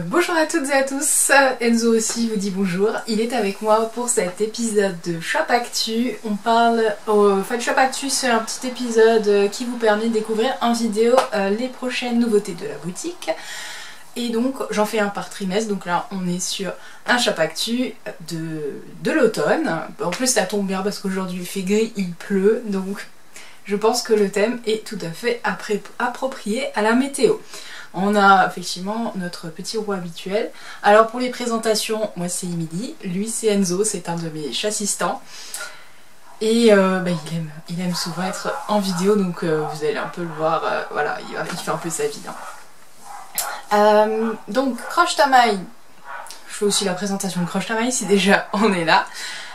Bonjour à toutes et à tous, Enzo aussi vous dit bonjour. Il est avec moi pour cet épisode de Shop Actu. On parle, Shop Actu, c'est un petit épisode qui vous permet de découvrir en vidéo les prochaines nouveautés de la boutique. Et donc j'en fais un par trimestre, donc là on est sur un Shop Actu de l'automne. En plus ça tombe bien parce qu'aujourd'hui il fait gris, il pleut, donc je pense que le thème est tout à fait approprié à la météo. On a effectivement notre petit roi habituel. Alors pour les présentations, moi c'est Emily, lui c'est Enzo, c'est un de mes chassistants. Et il aime souvent être en vidéo, donc vous allez un peu le voir, voilà, il fait un peu sa vie. Donc Croche Tamaï, je fais aussi la présentation de Croche Tamaï si déjà on est là.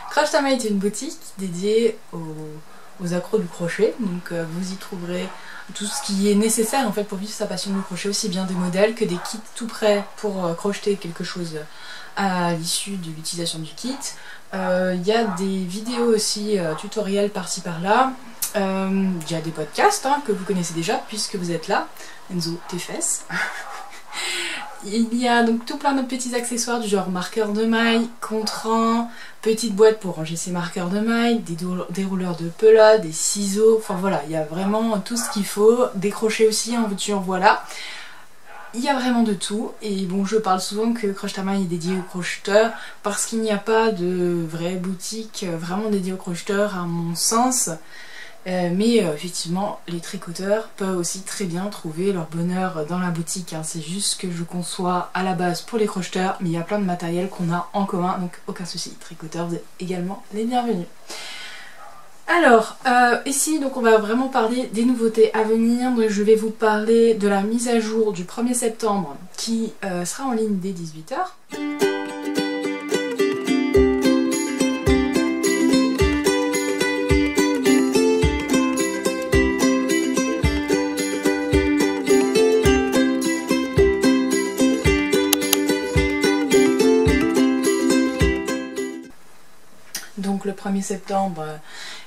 Croche Tamaï est une boutique dédiée aux accros du crochet, donc vous y trouverez tout ce qui est nécessaire en fait pour vivre sa passion du crochet, aussi bien des modèles que des kits tout prêts pour crocheter quelque chose à l'issue de l'utilisation du kit. Il y a des vidéos aussi tutoriels par-ci par-là. Il y a des podcasts que vous connaissez déjà puisque vous êtes là. Enzo, tes fesses. Il y a donc tout plein de petits accessoires du genre marqueurs de maille, contrant, petites boîtes pour ranger ses marqueurs de maille, des rouleurs de pelote, des ciseaux, enfin voilà, il y a vraiment tout ce qu'il faut, des crochets aussi en veux-tu en voilà. Il y a vraiment de tout, et bon, je parle souvent que Croche Tamaï est dédié aux crocheteurs parce qu'il n'y a pas de vraie boutique vraiment dédiée aux crocheteurs à mon sens. Mais effectivement, les tricoteurs peuvent aussi très bien trouver leur bonheur dans la boutique. C'est juste que je conçois à la base pour les crocheteurs, mais il y a plein de matériel qu'on a en commun, donc aucun souci. Tricoteurs, vous êtes également les bienvenus. Alors, ici, donc on va vraiment parler des nouveautés à venir. Donc, je vais vous parler de la mise à jour du 1er septembre qui sera en ligne dès 18 h. Donc le 1er septembre,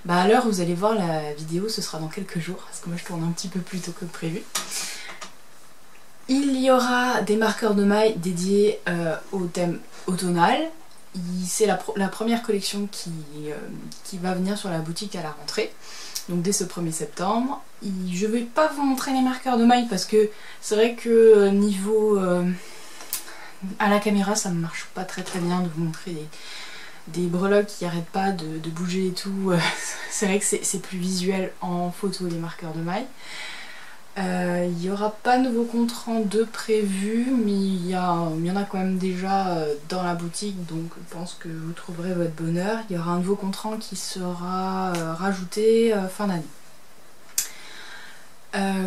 à l'heure où vous allez voir la vidéo, ce sera dans quelques jours, parce que moi je tourne un petit peu plus tôt que prévu. Il y aura des marqueurs de maille dédiés au thème automnal. C'est la première collection qui va venir sur la boutique à la rentrée, donc dès ce 1er septembre. Je ne vais pas vous montrer les marqueurs de maille parce que c'est vrai que niveau à la caméra ça ne marche pas très bien de vous montrer des breloques qui n'arrêtent pas de bouger et tout. C'est vrai que c'est plus visuel en photo les marqueurs de maille. Il n'y aura pas de nouveau contrant de prévu, mais il y en a quand même déjà dans la boutique, donc je pense que vous trouverez votre bonheur. Il y aura un nouveau contrant qui sera rajouté fin d'année.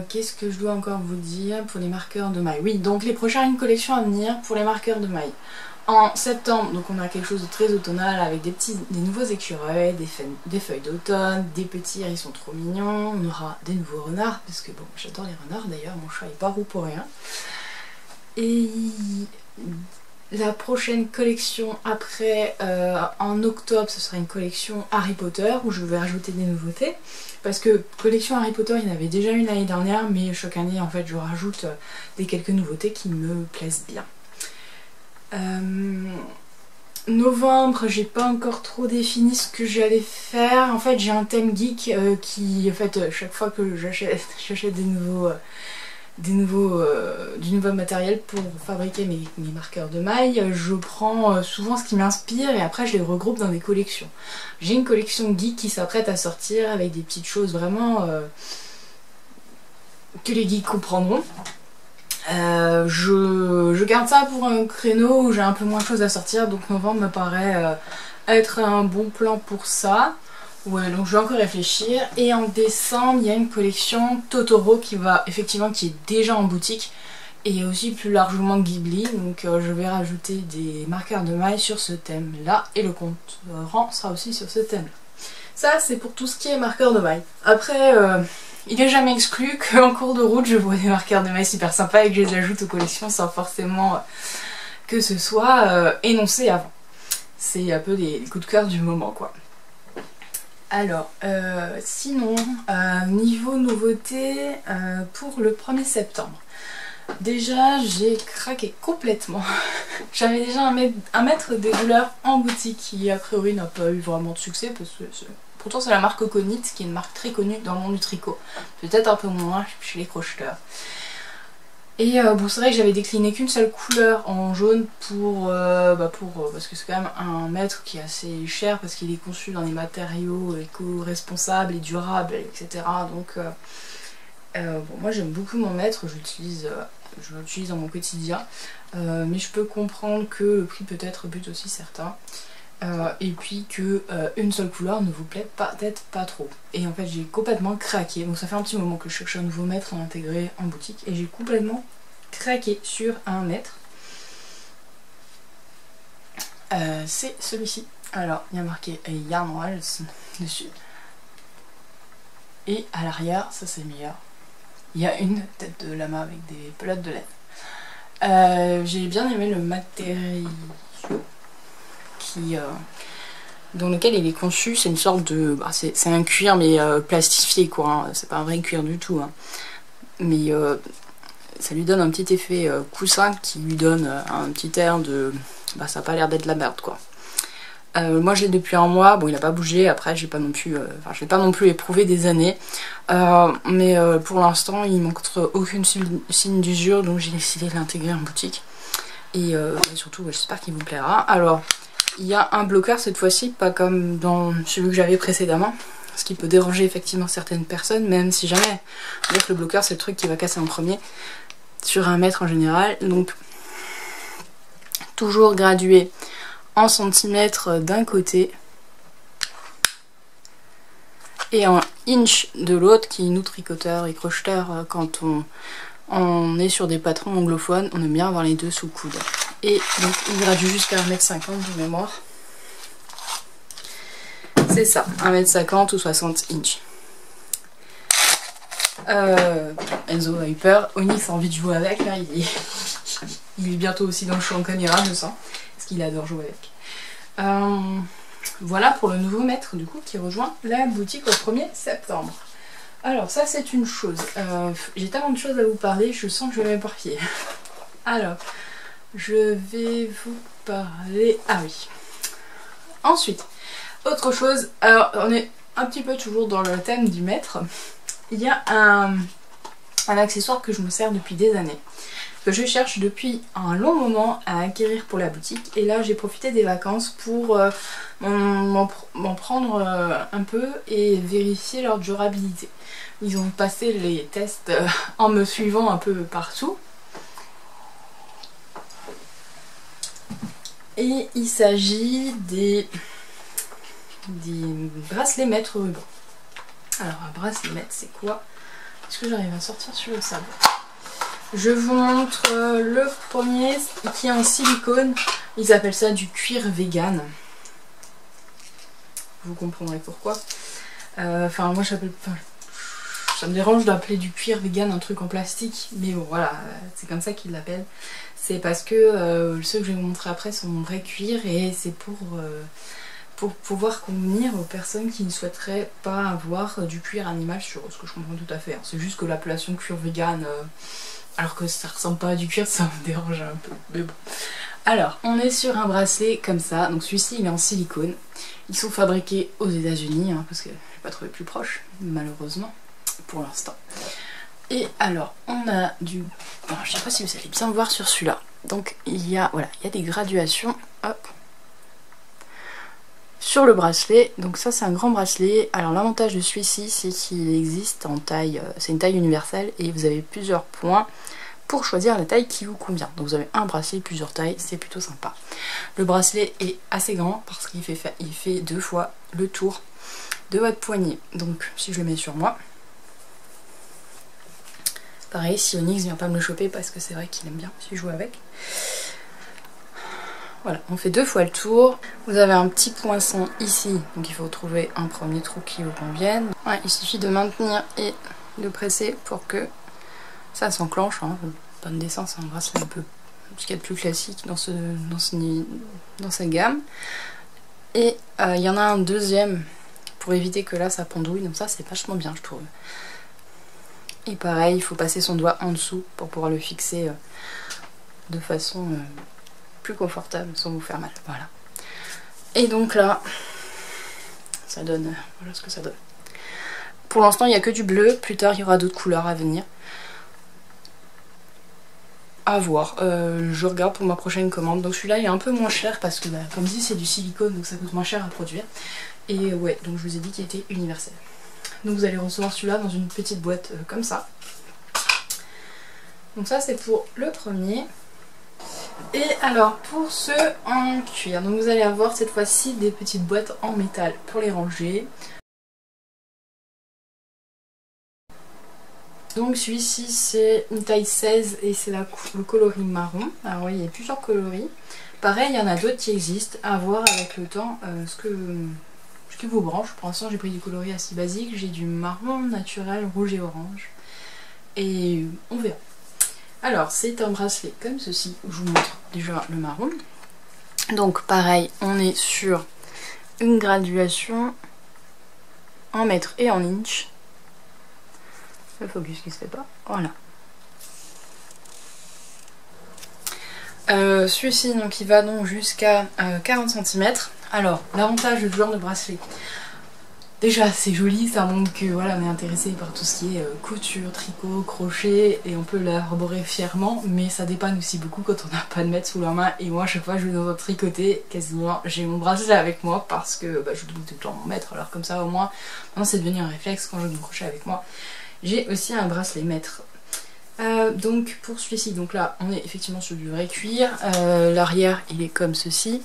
Qu'est-ce que je dois encore vous dire pour les marqueurs de maille? Oui, donc les prochaines collections à venir pour les marqueurs de maille. En septembre, donc on a quelque chose de très automnal avec des nouveaux écureuils, des feuilles d'automne, des petits hérissons trop mignons. On aura des nouveaux renards, parce que bon, j'adore les renards d'ailleurs, mon chat est pas roux pour rien. Et la prochaine collection après, en octobre, ce sera une collection Harry Potter où je vais rajouter des nouveautés. Parce que collection Harry Potter, il y en avait déjà une l'année dernière, mais chaque année en fait je rajoute quelques nouveautés qui me plaisent bien. Novembre, j'ai pas encore trop défini ce que j'allais faire. En fait, j'ai un thème geek qui, en fait, chaque fois que j'achète du nouveau matériel pour fabriquer mes marqueurs de maille, je prends souvent ce qui m'inspire et après je les regroupe dans des collections. J'ai une collection geek qui s'apprête à sortir avec des petites choses vraiment que les geeks comprendront. Je garde ça pour un créneau où j'ai un peu moins de choses à sortir, donc novembre me paraît être un bon plan pour ça. Ouais, donc je vais encore réfléchir. Et en décembre, il y a une collection Totoro qui est déjà en boutique et aussi plus largement Ghibli, donc je vais rajouter des marqueurs de maille sur ce thème là et le contrant sera aussi sur ce thème là. Ça c'est pour tout ce qui est marqueurs de maille. Après il n'est jamais exclu qu'en cours de route je vois des marqueurs de maille super sympas et que je les ajoute aux collections sans forcément que ce soit énoncé avant. C'est un peu les coups de cœur du moment quoi. Alors, sinon, niveau nouveauté pour le 1er septembre. Déjà j'ai craqué complètement. J'avais déjà un mètre des douleurs en boutique qui a priori n'a pas eu vraiment de succès parce que pourtant c'est la marque Oconit qui est une marque très connue dans le monde du tricot. Peut-être un peu moins chez les crocheteurs. Et bon, c'est vrai que j'avais décliné qu'une seule couleur en jaune parce que c'est quand même un mètre qui est assez cher parce qu'il est conçu dans des matériaux éco-responsables et durables, etc. Donc bon, moi j'aime beaucoup mon mètre, je l'utilise dans mon quotidien, mais je peux comprendre que le prix peut-être bute aussi certains. Et puis que une seule couleur ne vous plaît peut-être pas trop. Et en fait j'ai complètement craqué, donc ça fait un petit moment que je cherche un nouveau mètre à intégrer en boutique et j'ai complètement craqué sur un mètre. C'est celui-ci. Alors il y a marqué Yarn Walls dessus. Et à l'arrière, ça c'est meilleur, il y a une tête de lama avec des pelotes de laine. J'ai bien aimé le matériau dans lequel il est conçu, c'est une sorte de... c'est un cuir mais plastifié quoi, hein. C'est pas un vrai cuir du tout, hein. Mais ça lui donne un petit effet coussin qui lui donne un petit air de... ça a pas l'air d'être la merde quoi. Moi je l'ai depuis un mois, bon il a pas bougé, après j'ai pas non plus, je l'ai pas non plus éprouvé des années, mais pour l'instant il montre aucune signe d'usure, donc j'ai décidé de l'intégrer en boutique. Et surtout j'espère qu'il vous plaira. Alors il y a un bloqueur cette fois-ci, pas comme dans celui que j'avais précédemment, ce qui peut déranger effectivement certaines personnes, même si jamais. C'est-à-dire que le bloqueur c'est le truc qui va casser en premier, sur un mètre en général, donc toujours gradué en centimètres d'un côté et en inch de l'autre, qui nous tricoteurs et crocheteurs, quand on est sur des patrons anglophones, on aime bien avoir les deux sous le coude. Et donc il gradue jusqu'à 1,50 m de mémoire. C'est ça, 1,50 m ou 60 inch. Enzo a eu peur, Onyx a envie de jouer avec, là il est bientôt aussi dans le champ caméra, je sens, parce qu'il adore jouer avec. Voilà pour le nouveau mètre du coup qui rejoint la boutique au 1er septembre. Alors ça c'est une chose, j'ai tellement de choses à vous parler, je sens que je vais m'éparpiller. Alors, je vais vous parler... Ah oui. Ensuite, autre chose, alors on est un petit peu toujours dans le thème du mètre. Il y a un accessoire que je me sers depuis des années, que je cherche depuis un long moment à acquérir pour la boutique, et là j'ai profité des vacances pour m'en prendre un peu et vérifier leur durabilité. Ils ont passé les tests en me suivant un peu partout. Et il s'agit des bracelets mètres ruban. Alors un bracelet mètre c'est quoi? Est-ce que j'arrive à sortir sur le sable? Je vous montre le premier qui est en silicone. Ils appellent ça du cuir vegan. Vous comprendrez pourquoi. Enfin moi j'appelle... ça me dérange d'appeler du cuir vegan un truc en plastique. Mais bon voilà, c'est comme ça qu'ils l'appellent. C'est parce que ceux que je vais vous montrer après sont en vrai cuir et c'est pour pouvoir convenir aux personnes qui ne souhaiteraient pas avoir du cuir animal sur eux, ce que je comprends tout à fait. Hein. C'est juste que l'appellation cuir vegan, alors que ça ressemble pas à du cuir, ça me dérange un peu. Mais bon. Alors, on est sur un bracelet comme ça, donc celui-ci il est en silicone. Ils sont fabriqués aux États-Unis, hein, parce que je n'ai pas trouvé plus proche, malheureusement, pour l'instant. Et alors, on a du... Alors, je sais pas si vous allez bien voir sur celui-là. Donc, il y a des graduations. Hop. Sur le bracelet. Donc ça, c'est un grand bracelet. Alors, l'avantage de celui-ci, c'est qu'il existe en taille... c'est une taille universelle et vous avez plusieurs points pour choisir la taille qui vous convient. Donc, vous avez un bracelet, plusieurs tailles. C'est plutôt sympa. Le bracelet est assez grand parce qu'il fait 2 fois le tour de votre poignet. Donc, si je le mets sur moi... Pareil, si Onyx vient pas me le choper parce que c'est vrai qu'il aime bien si je joue avec. Voilà, on fait 2 fois le tour. Vous avez un petit poinçon ici, donc il faut trouver un premier trou qui vous convienne. Ouais, il suffit de maintenir et de presser pour que ça s'enclenche. Hein. Bonne dessin, c'est un bracelet un peu ce qu'il y a de plus classique dans sa gamme. Et il y en a un deuxième pour éviter que là ça pendouille, donc ça c'est vachement bien je trouve. Et pareil, il faut passer son doigt en dessous pour pouvoir le fixer de façon plus confortable sans vous faire mal. Voilà. Et donc là, ça donne, voilà ce que ça donne. Pour l'instant, il n'y a que du bleu. Plus tard, il y aura d'autres couleurs à venir. À voir. Je regarde pour ma prochaine commande. Donc celui-là, il est un peu moins cher parce que, comme dit, c'est du silicone, donc ça coûte moins cher à produire. Et ouais, donc je vous ai dit qu'il était universel. Donc vous allez recevoir celui-là dans une petite boîte comme ça. Donc ça, c'est pour le premier. Et alors, pour ceux en cuir, donc vous allez avoir cette fois-ci des petites boîtes en métal pour les ranger. Donc celui-ci c'est une taille 16 et c'est le coloris marron. Alors oui, il y a plusieurs coloris. Pareil, il y en a d'autres qui existent, à voir avec le temps ce qui vous branche. Pour l'instant j'ai pris du coloris assez basique, j'ai du marron naturel, rouge et orange. Et on verra. Alors c'est un bracelet comme ceci, où je vous montre déjà le marron. Donc pareil, on est sur une graduation en mètres et en inch. Le focus qui se fait pas, voilà. Celui-ci donc il va donc jusqu'à 40 cm. Alors l'avantage de ce genre de bracelet, déjà c'est joli, ça montre que voilà, on est intéressé par tout ce qui est couture, tricot, crochet et on peut l'arborer fièrement, mais ça dépanne aussi beaucoup quand on n'a pas de mètre sous la main. Et moi à chaque fois je vais dans un tricoter, quasiment j'ai mon bracelet avec moi parce que je dois tout le temps m'en mettre. Alors comme ça au moins, maintenant c'est devenu un réflexe quand je vais me crochet avec moi. J'ai aussi un bracelet maître. Donc pour celui-ci, donc là on est effectivement sur du vrai cuir. L'arrière il est comme ceci.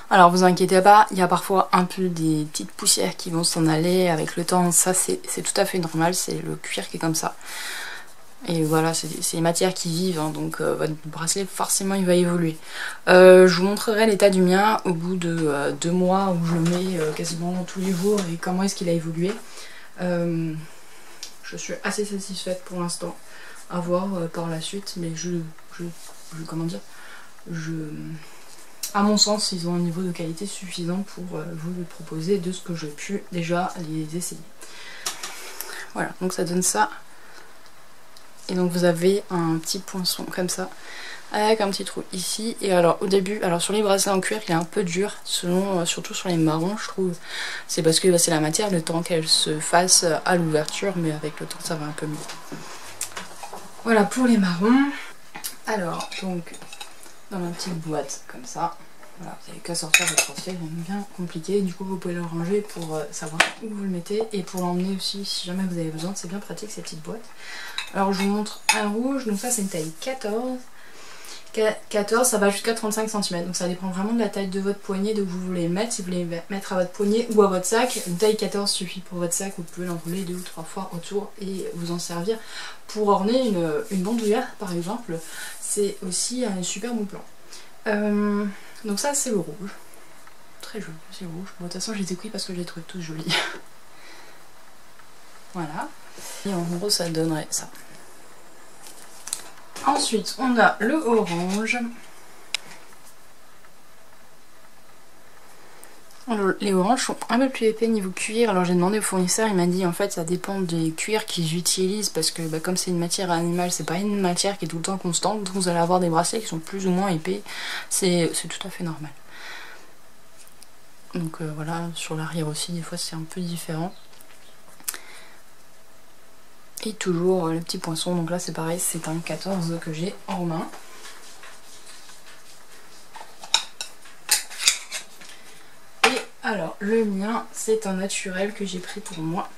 Alors vous inquiétez pas, il y a parfois un peu des petites poussières qui vont s'en aller avec le temps. Ça c'est tout à fait normal, c'est le cuir qui est comme ça. Et voilà, c'est des matières qui vivent, hein, donc votre bracelet forcément il va évoluer. Je vous montrerai l'état du mien au bout de 2 mois où je le mets quasiment tous les jours et comment est-ce qu'il a évolué. Je suis assez satisfaite pour l'instant, à voir par la suite, mais comment dire, à mon sens ils ont un niveau de qualité suffisant pour vous le proposer de ce que j'ai pu déjà les essayer. Voilà, donc ça donne ça. Et donc vous avez un petit poinçon comme ça, avec un petit trou ici. Et alors au début, alors sur les bracelets en cuir, il est un peu dur, surtout sur les marrons je trouve. C'est parce que c'est la matière, le temps qu'elle se fasse à l'ouverture, mais avec le temps ça va un peu mieux. Voilà pour les marrons. Alors donc dans ma petite boîte comme ça. Voilà, vous n'avez qu'à sortir votre bracelet, il est bien compliqué, du coup vous pouvez le ranger pour savoir où vous le mettez et pour l'emmener aussi si jamais vous avez besoin, c'est bien pratique ces petites boîtes. Alors je vous montre un rouge, donc ça c'est une taille 14. 14 ça va jusqu'à 35 cm, donc ça dépend vraiment de la taille de votre poignet, de où vous voulez le mettre, si vous voulez le mettre à votre poignet ou à votre sac. Une taille 14 suffit pour votre sac, vous pouvez l'enrouler 2 ou 3 fois autour et vous en servir pour orner une bandoulière par exemple, c'est aussi un super bon plan. Donc ça c'est le rouge, très joli, c'est rouge. Bon, de toute façon je les ai pris parce que je les trouve tous jolis. Voilà, et en gros ça donnerait ça. Ensuite on a le orange. Alors, les oranges sont un peu plus épais niveau cuir. Alors j'ai demandé au fournisseur, il m'a dit en fait ça dépend des cuirs qu'ils utilisent parce que comme c'est une matière animale, c'est pas une matière qui est tout le temps constante, donc vous allez avoir des bracelets qui sont plus ou moins épais, c'est tout à fait normal. Donc voilà, sur l'arrière aussi des fois c'est un peu différent. Et toujours le petit poinçon, donc là c'est pareil, c'est un 14 que j'ai en main. Alors le mien c'est un naturel que j'ai pris pour moi.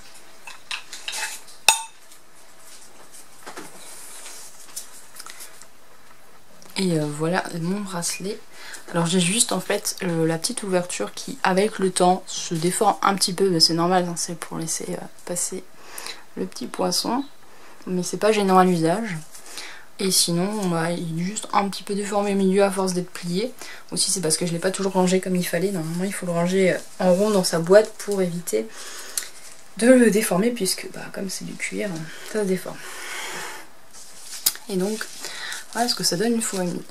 Et voilà mon bracelet. Alors j'ai juste en fait la petite ouverture qui avec le temps se déforme un petit peu, mais c'est normal, hein, c'est pour laisser passer le petit poinçon. Mais c'est pas gênant à l'usage. Et sinon, il est juste un petit peu déformé au milieu à force d'être plié. Aussi, c'est parce que je ne l'ai pas toujours rangé comme il fallait. Normalement, il faut le ranger en rond dans sa boîte pour éviter de le déformer, puisque comme c'est du cuir, ça se déforme. Et donc, voilà ce que ça donne une fois et demie.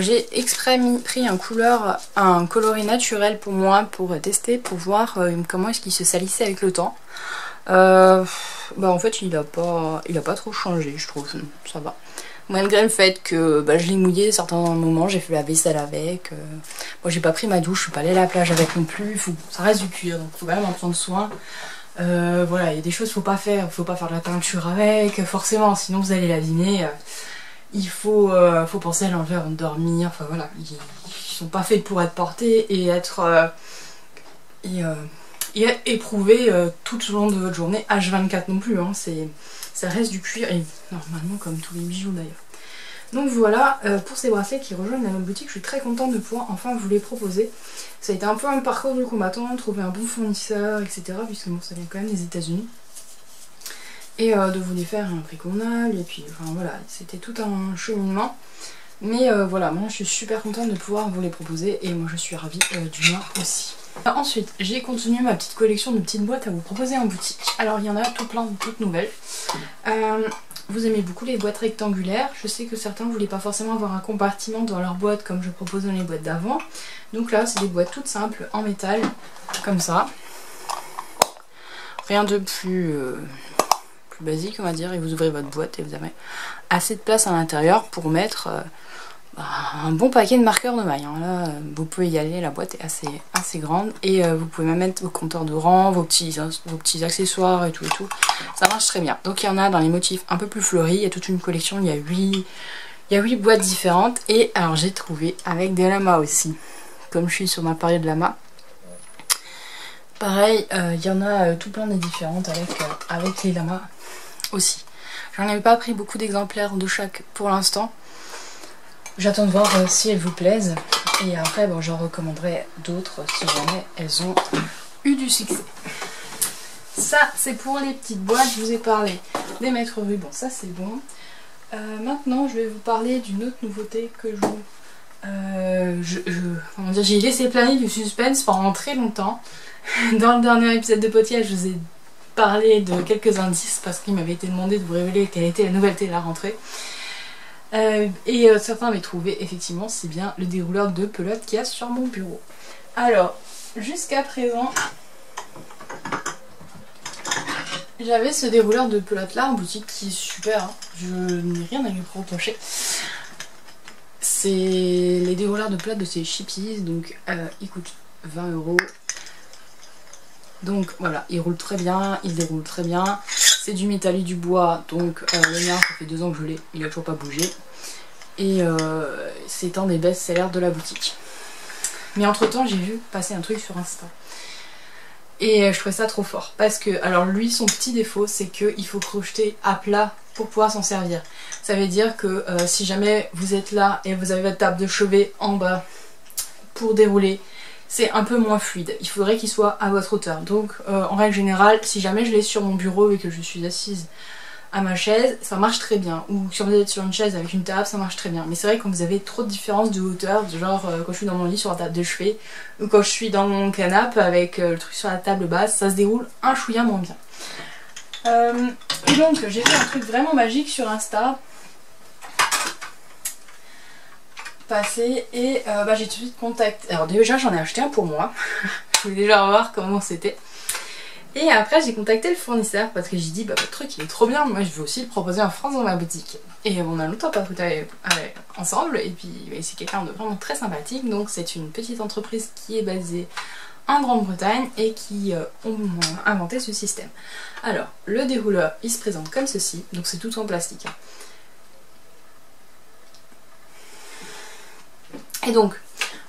J'ai exprès pris un coloris naturel pour moi, pour tester, pour voir comment est-ce qu'il se salissait avec le temps. Bah en fait il a pas trop changé, je trouve, ça va. Malgré le fait que bah, je l'ai mouillé à certains moments, j'ai fait la vaisselle avec. Moi j'ai pas pris ma douche, je suis pas allée à la plage avec non plus. Ça reste du cuir, donc faut quand même en prendre soin. Voilà, il y a des choses qu'il faut pas faire de la teinture avec, forcément, sinon vous allez l'abîmer. Il faut penser à l'enlever avant de dormir, enfin voilà, ils sont pas faits pour être portés et être éprouvés tout au long de votre journée, H24 non plus, hein, ça reste du cuir, et normalement comme tous les bijoux d'ailleurs. Donc voilà, pour ces bracelets qui rejoignent la même boutique, je suis très contente de pouvoir enfin vous les proposer. Ça a été un peu un parcours du combattant, trouver un bon fournisseur, etc. Puisque bon, ça vient quand même des États-Unis. Et de vous les faire à un prix convenable, et puis enfin voilà, c'était tout un cheminement. Mais voilà, moi je suis super contente de pouvoir vous les proposer, et moi je suis ravie du mien aussi. Ensuite, j'ai continué ma petite collection de petites boîtes à vous proposer en boutique. Alors il y en a tout plein de toutes nouvelles. Vous aimez beaucoup les boîtes rectangulaires. Je sais que certains ne voulaient pas forcément avoir un compartiment dans leur boîte comme je proposais dans les boîtes d'avant. Donc là, c'est des boîtes toutes simples en métal, comme ça. Rien de plus basique, on va dire. Et vous ouvrez votre boîte et vous avez assez de place à l'intérieur pour mettre un bon paquet de marqueurs de mailles. Hein. Là, vous pouvez y aller, la boîte est assez grande. Et vous pouvez même mettre vos compteurs de rang, vos petits accessoires et tout. Ça marche très bien. Donc il y en a dans les motifs un peu plus fleuris. Il y a toute une collection, il y a 8 boîtes différentes. Et alors j'ai trouvé avec des lamas aussi. Comme je suis sur ma période lama. Pareil, il y en a tout plein de différentes avec les lamas aussi. J'en ai pas pris beaucoup d'exemplaires de chaque pour l'instant. J'attends de voir si elles vous plaisent. Et après, bon, j'en recommanderai d'autres si jamais elles ont eu du succès. Ça, c'est pour les petites boîtes. Je vous ai parlé des mètres rubans. Ça, c'est bon. Maintenant, je vais vous parler d'une autre nouveauté que j'ai laissé planer du suspense pendant très longtemps. Dans le dernier épisode de Potiage, je vous ai parlé de quelques indices parce qu'il m'avait été demandé de vous révéler quelle était la nouveauté de la rentrée. Certains avaient trouvé, effectivement, c'est bien le dérouleur de pelote qu'il y a sur mon bureau. Alors, jusqu'à présent, j'avais ce dérouleur de pelote là en boutique qui est super, hein. Je n'ai rien à lui reprocher. C'est les dérouleurs de pelote de chez Chippies, donc ils coûtent 20 €. Donc voilà, il roule très bien, il déroule très bien. C'est du métal et du bois, donc le mien, ça fait 2 ans que je l'ai, il a toujours pas bougé. Et c'est un des best-sellers de la boutique. Mais entre temps, j'ai vu passer un truc sur Insta. Et je trouvais ça trop fort. Parce que, alors lui, son petit défaut, c'est qu'il faut crocheter à plat pour pouvoir s'en servir. Ça veut dire que si jamais vous êtes là et vous avez votre table de chevet en bas pour dérouler, c'est un peu moins fluide. Il faudrait qu'il soit à votre hauteur. Donc en règle générale, si jamais je l'ai sur mon bureau et que je suis assise à ma chaise, ça marche très bien. Ou si vous êtes sur une chaise avec une table, ça marche très bien. Mais c'est vrai que quand vous avez trop de différence de hauteur, genre quand je suis dans mon lit sur la table de chevet, ou quand je suis dans mon canapé avec le truc sur la table basse, ça se déroule un chouïa moins bien. Et donc j'ai fait un truc vraiment magique sur Insta. Passé et j'ai tout de suite contacté. Alors déjà j'en ai acheté un pour moi. Je voulais déjà voir comment c'était. Et après j'ai contacté le fournisseur parce que j'ai dit votre truc il est trop bien, moi je veux aussi le proposer en France dans ma boutique. Et on a longtemps papoté ensemble et puis c'est quelqu'un de vraiment très sympathique. Donc c'est une petite entreprise qui est basée en Grande-Bretagne et qui ont inventé ce système. Alors le dérouleur il se présente comme ceci, donc c'est tout en plastique. Hein. Et donc,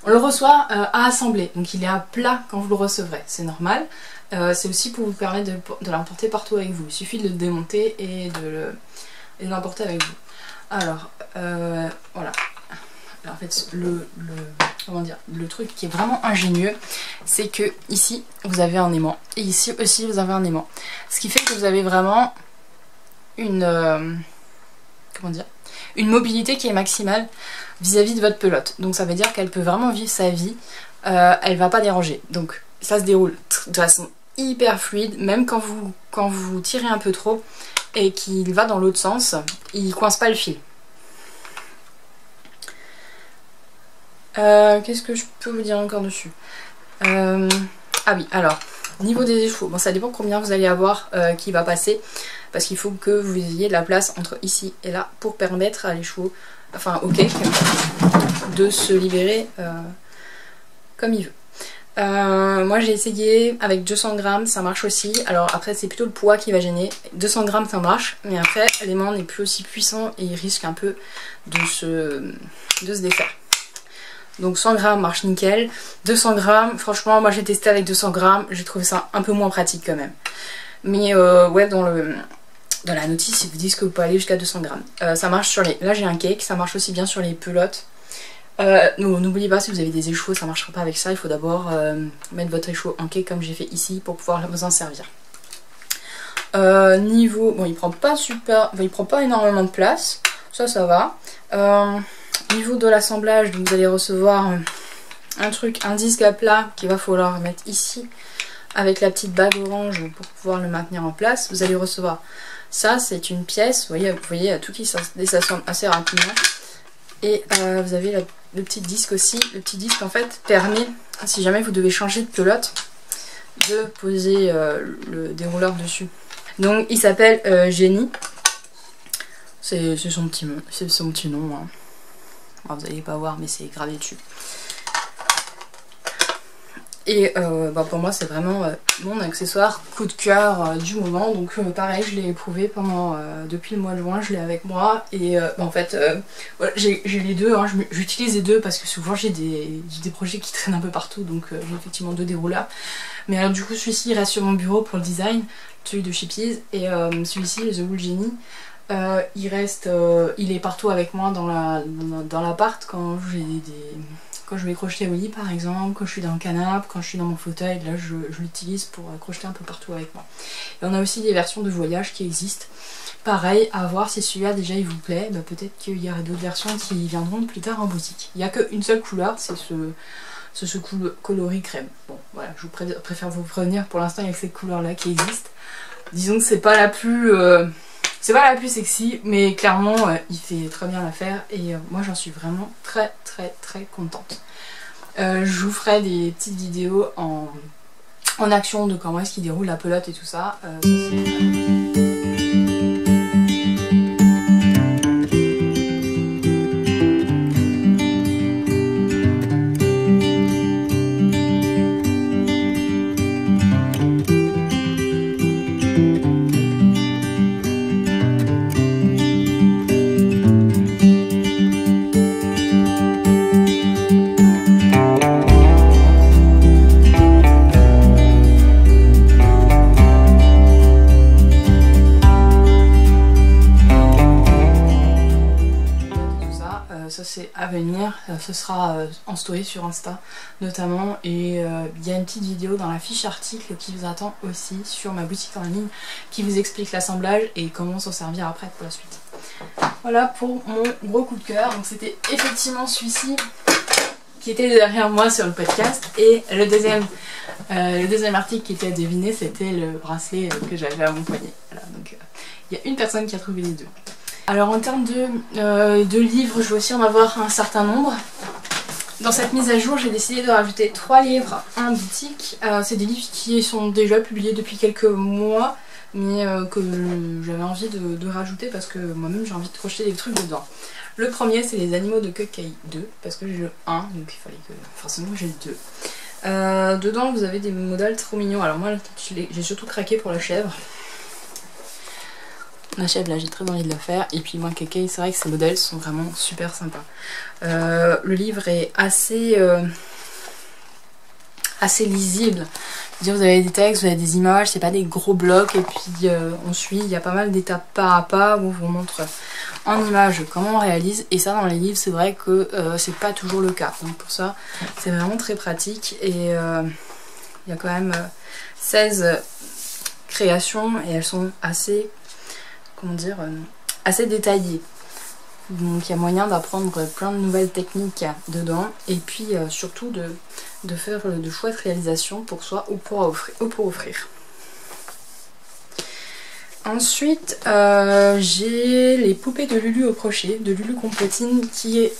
on le reçoit à assembler, donc il est à plat quand vous le recevrez, c'est normal. C'est aussi pour vous permettre de l'emporter partout avec vous. Il suffit de le démonter et de l'emporter avec vous. Alors, voilà. Alors, en fait, le truc qui est vraiment ingénieux, c'est que ici, vous avez un aimant. Et ici aussi, vous avez un aimant. Ce qui fait que vous avez vraiment une mobilité qui est maximale vis-à-vis de votre pelote. Donc ça veut dire qu'elle peut vraiment vivre sa vie, elle va pas déranger. Donc ça se déroule de façon hyper fluide, même quand vous tirez un peu trop et qu'il va dans l'autre sens, il coince pas le fil. Qu'est-ce que je peux vous dire encore dessus? Ah oui, alors, Niveau des échos, bon, ça dépend combien vous allez avoir qui va passer, parce qu'il faut que vous ayez de la place entre ici et là pour permettre à l'écheveau, enfin au cake, de se libérer comme il veut. Moi j'ai essayé avec 200 grammes, ça marche aussi. Alors après c'est plutôt le poids qui va gêner. 200 grammes ça marche, mais après l'aimant n'est plus aussi puissant et il risque un peu de se défaire. Donc 100 grammes marche nickel. 200 grammes, franchement moi j'ai testé avec 200 grammes, j'ai trouvé ça un peu moins pratique quand même. Mais ouais, dans la notice ils vous disent que vous pouvez aller jusqu'à 200 grammes. Ça marche sur les... Là j'ai un cake, ça marche aussi bien sur les pelotes. N'oubliez pas, si vous avez des échauds, ça marchera pas avec ça. Il faut d'abord mettre votre échaud en cake comme j'ai fait ici pour pouvoir vous en servir. Niveau... Bon, il prend pas super... Enfin, il prend pas énormément de place. Ça va. Niveau de l'assemblage, vous allez recevoir un disque à plat qu'il va falloir mettre ici avec la petite bague orange pour pouvoir le maintenir en place. Vous allez recevoir ça, c'est une pièce, vous voyez tout qui se désassemble assez rapidement. Et vous avez le petit disque aussi. Le petit disque en fait permet, si jamais vous devez changer de pelote, de poser le dérouleur dessus. Donc il s'appelle Génie. C'est son petit nom. Hein. Alors, vous n'allez pas voir, mais c'est gravé dessus. Et bah pour moi c'est vraiment mon accessoire coup de cœur du moment. Donc pareil, je l'ai éprouvé pendant depuis le mois de juin, je l'ai avec moi. Et bah, en fait voilà, j'ai les deux, hein, j'utilise les deux parce que souvent j'ai des projets qui traînent un peu partout. Donc j'ai effectivement deux dérouleurs. Mais alors du coup celui-ci il reste sur mon bureau pour le design, celui de Shippies. Et celui-ci, le The Wool Genie, il reste, il est partout avec moi dans l'appart quand je vais crocheter au lit par exemple, quand je suis dans le canapé, quand je suis dans mon fauteuil, là je l'utilise pour crocheter un peu partout avec moi. Et on a aussi des versions de voyage qui existent. Pareil, à voir si celui-là déjà il vous plaît, bah, peut-être qu'il y aura d'autres versions qui viendront plus tard en boutique. Il n'y a qu'une seule couleur, c'est ce coloris crème. Bon voilà, je préfère vous prévenir, pour l'instant il n'y a que cette couleur là qui existe. Disons que c'est pas la plus... c'est pas la plus sexy, mais clairement il fait très bien l'affaire et moi j'en suis vraiment très contente. Je vous ferai des petites vidéos en action de comment est-ce qu'il déroule la pelote et tout ça. Ça c'est à venir, ce sera en story sur Insta notamment, et il y a une petite vidéo dans la fiche article qui vous attend aussi sur ma boutique en ligne qui vous explique l'assemblage et comment s'en servir après pour la suite. Voilà pour mon gros coup de cœur. Donc c'était effectivement celui-ci qui était derrière moi sur le podcast, et le deuxième article qui était à deviner, c'était le bracelet que j'avais à mon poignet. Voilà, donc il y a une personne qui a trouvé les deux. Alors en termes de livres, je vais aussi en avoir un certain nombre. Dans cette mise à jour, j'ai décidé de rajouter 3 livres en boutique. C'est des livres qui sont déjà publiés depuis quelques mois, mais que j'avais envie de rajouter parce que moi-même j'ai envie de crocheter des trucs dedans. Le premier, c'est Les Animaux de Cupcake 2, parce que j'ai le 1, donc il fallait que forcément j'ai le 2. Dedans, vous avez des modèles trop mignons. Alors moi, j'ai surtout craqué pour la chèvre. La chèvre, là j'ai très envie de la faire. Et puis moi, Keke, c'est vrai que ces modèles sont vraiment super sympas. Le livre est assez lisible. C'est-à-dire, vous avez des textes, vous avez des images, c'est pas des gros blocs. Et puis on suit, il y a pas mal d'étapes pas à pas où on vous montre en images comment on réalise. Et ça, dans les livres, c'est vrai que c'est pas toujours le cas. Donc pour ça, c'est vraiment très pratique. Et il y a quand même 16 créations et elles sont assez... comment dire, assez détaillé. Donc il y a moyen d'apprendre plein de nouvelles techniques dedans, et puis surtout de faire de chouettes réalisations pour soi ou pour offrir. Ensuite j'ai les poupées de Lulu au crochet, de Lulu Complétine, qui est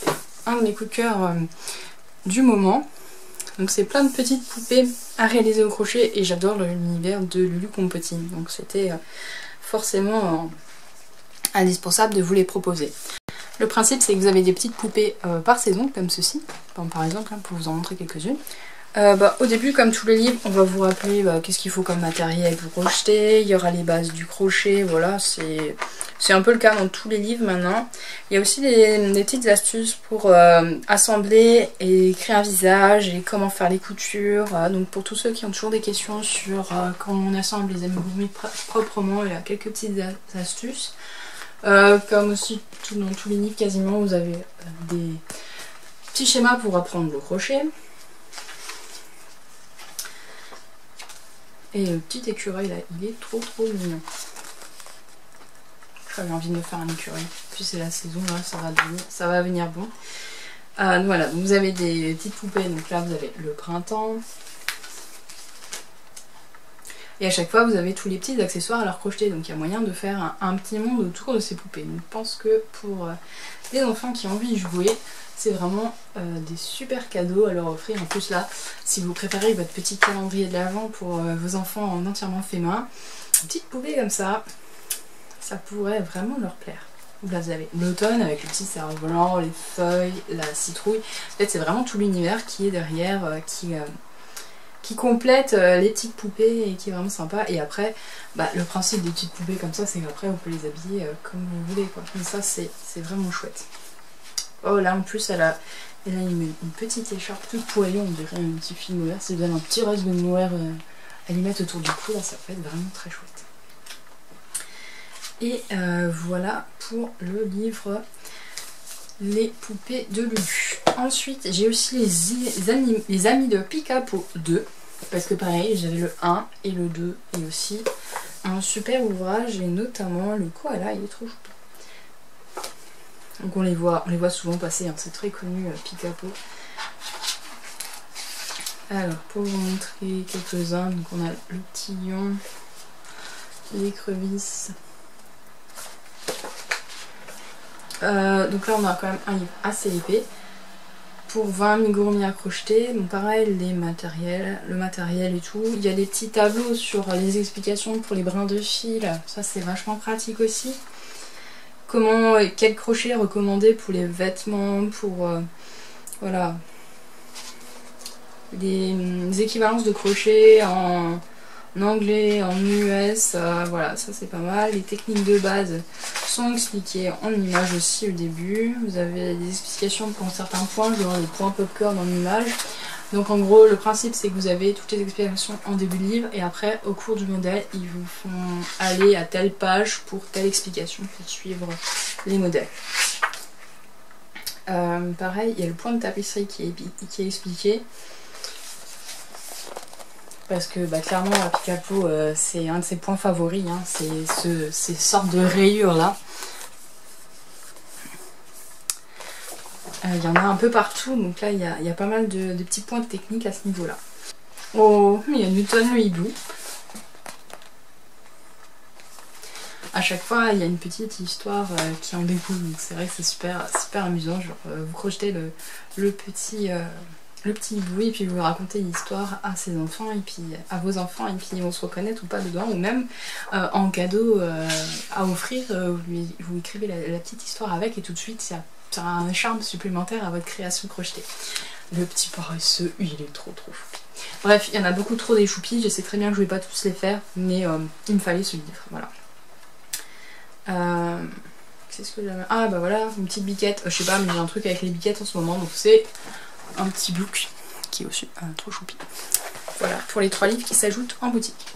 un de mes coups de cœur du moment. Donc c'est plein de petites poupées à réaliser au crochet et j'adore l'univers de Lulu Compotine. Donc c'était forcément indispensable de vous les proposer. Le principe c'est que vous avez des petites poupées par saison comme ceci. Par exemple, pour vous en montrer quelques-unes. Au début, comme tous les livres, on va vous rappeler qu'est-ce qu'il faut comme matériel pour crocheter. Il y aura les bases du crochet, voilà, c'est un peu le cas dans tous les livres maintenant. Il y a aussi des petites astuces pour assembler et créer un visage et comment faire les coutures. Donc pour tous ceux qui ont toujours des questions sur comment on assemble les amigurumi proprement, il y a quelques petites astuces. Comme aussi dans tous les livres quasiment, vous avez des petits schémas pour apprendre le crochet. Et le petit écureuil là, il est trop mignon. J'avais envie de me faire un écureuil. Puis c'est la saison là, ça va venir bon. Voilà, vous avez des petites poupées. Donc là vous avez le printemps. Et à chaque fois vous avez tous les petits accessoires à leur crocheter. Donc il y a moyen de faire un petit monde autour de ces poupées. Donc je pense que pour les enfants qui ont envie de jouer, c'est vraiment des super cadeaux à leur offrir. En plus là, si vous préparez votre petit calendrier de l'Avent pour vos enfants en entièrement fait main, une petite poupée comme ça pourrait vraiment leur plaire. Là vous avez l'automne avec le petit cerf-volant, les feuilles, la citrouille. En fait c'est vraiment tout l'univers qui est derrière, qui complète les petites poupées et qui est vraiment sympa. Et après, le principe des petites poupées comme ça, c'est qu'après vous pouvez les habiller comme vous voulez, quoi. Mais ça c'est vraiment chouette. Oh là en plus elle a une petite écharpe toute poilue, on dirait un petit film ouvert. Si vous avez un petit reste de noir à lui mettre autour du cou, là ça peut être vraiment très chouette. Et voilà pour le livre Les poupées de Lulu. Ensuite j'ai aussi les amis de Picapo 2. Parce que pareil j'avais le 1 et le 2 et aussi un super ouvrage et notamment le koala, il est trop choupi. Donc on les voit souvent passer, hein, c'est très connu Picapo. Alors pour vous montrer quelques-uns, donc on a le petit lion, l'écrevisse. Donc là on a quand même un livre assez épais pour 20 amigurumi à crocheter. Donc pareil le matériel et tout. Il y a des petits tableaux sur les explications pour les brins de fil, ça c'est vachement pratique aussi. Quel crochet recommander pour les vêtements, pour voilà, les équivalences de crochet en anglais, en US, voilà, ça c'est pas mal. Les techniques de base sont expliquées en images aussi au début. Vous avez des explications pour certains points, genre les points popcorn en images. Donc en gros le principe c'est que vous avez toutes les explications en début de livre et après au cours du modèle ils vous font aller à telle page pour telle explication pour suivre les modèles. Pareil il y a le point de tapisserie qui est expliqué. Parce que clairement Picapo c'est un de ses points favoris, hein, c'est ces sortes de rayures là. Il y en a un peu partout, donc là il y a pas mal de petits points de technique à ce niveau là. Oh, il y a Newton le hibou. À chaque fois il y a une petite histoire qui en découle, donc c'est vrai que c'est super amusant. Genre, vous crochetez le petit hibou et puis vous racontez l'histoire à ses enfants et puis à vos enfants et puis ils vont se reconnaître ou pas dedans, ou même en cadeau à offrir, vous écrivez la petite histoire avec et tout de suite ça a un charme supplémentaire à votre création crochetée. Le petit paresseux, il est trop choupi. Bref, il y en a beaucoup trop des choupis, je sais très bien que je ne vais pas tous les faire, mais il me fallait ce livre, voilà. Qu'est-ce que j'avais? Ah voilà, une petite biquette, je sais pas, mais j'ai un truc avec les biquettes en ce moment, donc c'est un petit book qui est aussi trop choupi. Voilà, pour les 3 livres qui s'ajoutent en boutique.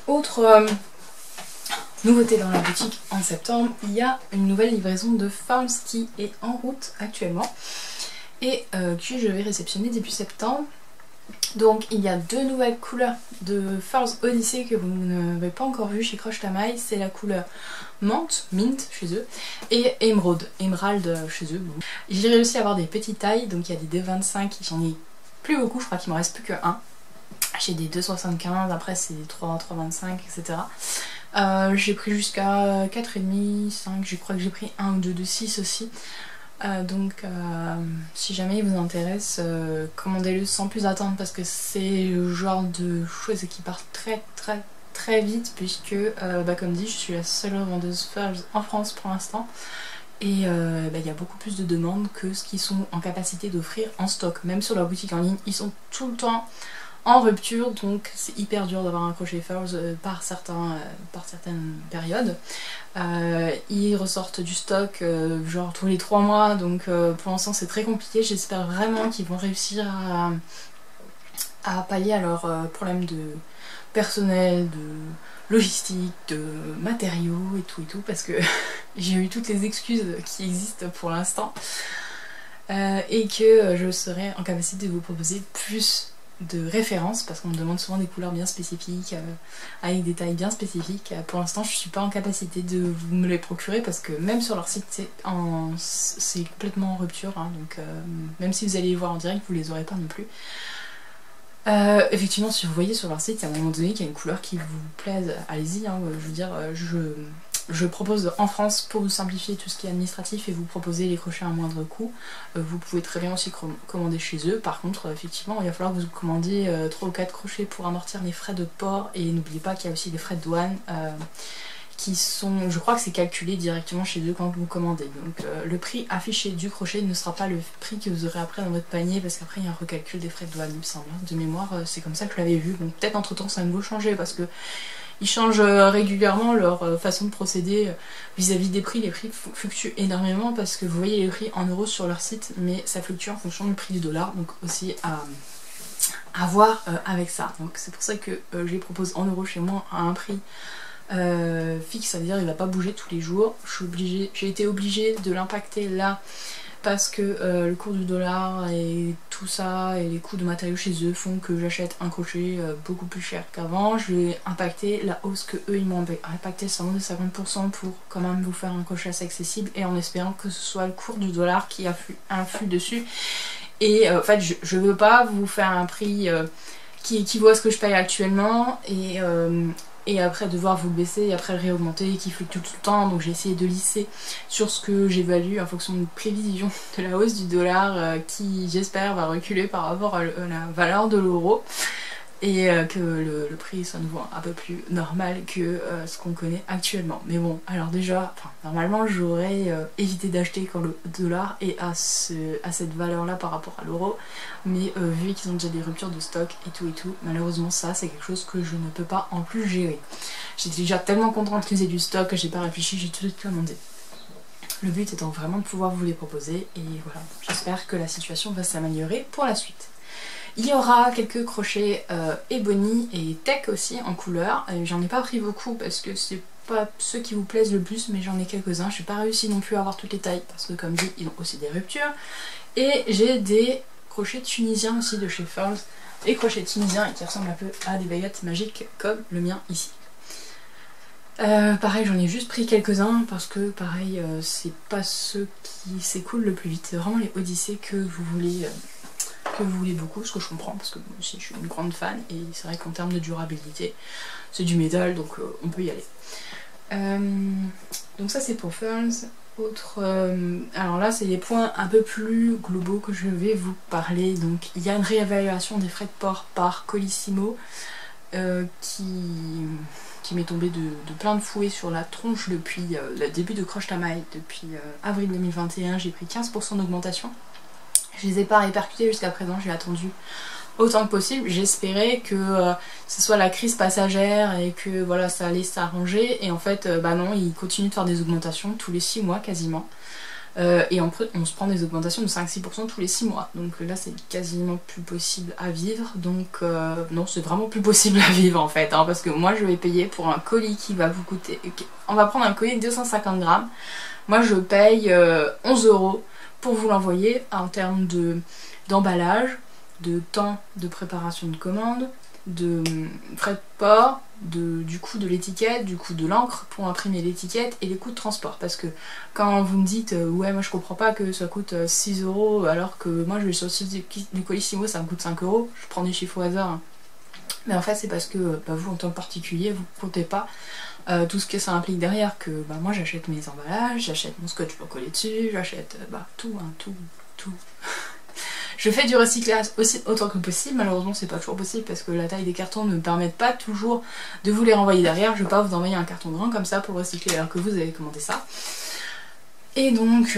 Autre nouveauté dans la boutique en septembre, il y a une nouvelle livraison de Farms qui est en route actuellement et que je vais réceptionner début septembre. Donc il y a 2 nouvelles couleurs de Farms Odyssey que vous n'avez pas encore vu chez Croche Tamaï. C'est la couleur mint chez eux, et émeraude chez eux. Bon. J'ai réussi à avoir des petites tailles, donc il y a des D25, j'en ai plus beaucoup, je crois qu'il me reste plus que 1. J'ai des 2,75, après c'est des 3,25, etc. J'ai pris jusqu'à 4,5, 5, je crois que j'ai pris un ou deux de 6 aussi. Si jamais il vous intéresse, commandez-le sans plus attendre parce que c'est le genre de choses qui partent très vite puisque comme dit, je suis la seule vendeuse Furls en France pour l'instant et il y a beaucoup plus de demandes que ce qu'ils sont en capacité d'offrir en stock. Même sur leur boutique en ligne, ils sont tout le temps en rupture, donc c'est hyper dur d'avoir un crochet Furls par certaines périodes. Ils ressortent du stock genre tous les 3 mois, donc pour l'instant c'est très compliqué. J'espère vraiment qu'ils vont réussir à pallier à leurs problèmes de personnel, de logistique, de matériaux et tout, parce que j'ai eu toutes les excuses qui existent pour l'instant et que je serai en capacité de vous proposer plus de références parce qu'on me demande souvent des couleurs bien spécifiques avec des tailles bien spécifiques. Pour l'instant je suis pas en capacité de vous me les procurer parce que même sur leur site c'est complètement en rupture hein, donc même si vous allez les voir en direct vous les aurez pas non plus. Effectivement si vous voyez sur leur site à un moment donné qu'il y a une couleur qui vous plaise, allez-y hein, je veux dire je propose en France pour vous simplifier tout ce qui est administratif et vous proposer les crochets à un moindre coût. Vous pouvez très bien aussi commander chez eux. Par contre, effectivement, il va falloir que vous commandiez 3 ou 4 crochets pour amortir les frais de port. Et n'oubliez pas qu'il y a aussi des frais de douane qui sont, je crois que c'est calculé directement chez eux quand vous commandez. Donc le prix affiché du crochet ne sera pas le prix que vous aurez après dans votre panier parce qu'après il y a un recalcul des frais de douane, il me semble. De mémoire, c'est comme ça que je l'avais vu. Bon, peut-être entre temps ça va nouveau changer parce que ils changent régulièrement leur façon de procéder vis-à-vis des prix. Les prix fluctuent énormément parce que vous voyez les prix en euros sur leur site, mais ça fluctue en fonction du prix du dollar, donc aussi à voir avec ça. Donc c'est pour ça que je les propose en euros chez moi à un prix fixe, ça veut dire il va pas bouger tous les jours. J'ai été obligée de l'impacter là parce que le cours du dollar et tout ça et les coûts de matériaux chez eux font que j'achète un crochet beaucoup plus cher qu'avant. Je vais impacter la hausse que eux ils m'ont impacté seulement de 50% pour quand même vous faire un crochet assez accessible et en espérant que ce soit le cours du dollar qui influe dessus. Et en fait je veux pas vous faire un prix qui équivaut à ce que je paye actuellement et après devoir vous le baisser et après le réaugmenter et qui fluctue tout le temps. Donc j'ai essayé de lisser sur ce que j'évalue en fonction de prévision de la hausse du dollar qui j'espère va reculer par rapport à la valeur de l'euro et que le prix soit nouveau un peu plus normal que ce qu'on connaît actuellement. Mais bon, alors déjà, normalement j'aurais évité d'acheter quand le dollar est à cette valeur là par rapport à l'euro, mais vu qu'ils ont déjà des ruptures de stock et tout, malheureusement ça c'est quelque chose que je ne peux pas en plus gérer. J'étais déjà tellement contente qu'ils aient du stock que j'ai pas réfléchi, j'ai tout de suite commandé. Le but étant vraiment de pouvoir vous les proposer et voilà, j'espère que la situation va s'améliorer pour la suite. Il y aura quelques crochets Ebony et Tech aussi en couleur. J'en ai pas pris beaucoup parce que c'est pas ceux qui vous plaisent le plus, mais j'en ai quelques-uns. Je n'ai pas réussi non plus à avoir toutes les tailles parce que comme dit, ils ont aussi des ruptures. Et j'ai des crochets tunisiens aussi de chez Furls. Les crochets tunisiens qui ressemblent un peu à des baguettes magiques comme le mien ici. Pareil, j'en ai juste pris quelques-uns parce que pareil, c'est pas ceux qui s'écoulent le plus vite. C'est vraiment les Odyssey que vous voulez beaucoup, ce que je comprends parce que moi aussi je suis une grande fan et c'est vrai qu'en termes de durabilité c'est du métal donc on peut y aller. Donc ça c'est pour Furls. Alors là c'est les points un peu plus globaux que je vais vous parler. Donc il y a une réévaluation des frais de port par Colissimo qui m'est tombée de plein de fouet sur la tronche depuis le début de Croche ta Maille, depuis avril 2021. J'ai pris 15% d'augmentation. Je les ai pas répercutés jusqu'à présent, j'ai attendu autant que possible. J'espérais que ce soit la crise passagère et que voilà ça allait s'arranger. Et en fait, bah non, ils continuent de faire des augmentations tous les 6 mois quasiment. Et on se prend des augmentations de 5-6% tous les 6 mois. Donc là c'est quasiment plus possible à vivre. Donc non, c'est vraiment plus possible à vivre en fait. Hein, parce que moi je vais payer pour un colis qui va vous coûter... On va prendre un colis de 250 grammes. Moi je paye 11 € pour vous l'envoyer en termes d'emballage, de temps de préparation de commande, de frais de port, du coût de l'étiquette, du coût de l'encre pour imprimer l'étiquette et les coûts de transport. Parce que quand vous me dites ouais moi je comprends pas que ça coûte 6 € alors que moi je vais sur le site du Colissimo ça me coûte 5 €, je prends des chiffres au hasard, hein. Mais en fait c'est parce que vous en tant que particulier vous comptez pas tout ce que ça implique derrière, que moi j'achète mes emballages, j'achète mon scotch pour coller dessus, j'achète tout, hein, tout. Je fais du recyclage aussi autant que possible, malheureusement c'est pas toujours possible parce que la taille des cartons ne me permet pas toujours de vous les renvoyer derrière. Je vais pas vous envoyer un carton grand comme ça pour recycler alors que vous avez commandé ça. Et donc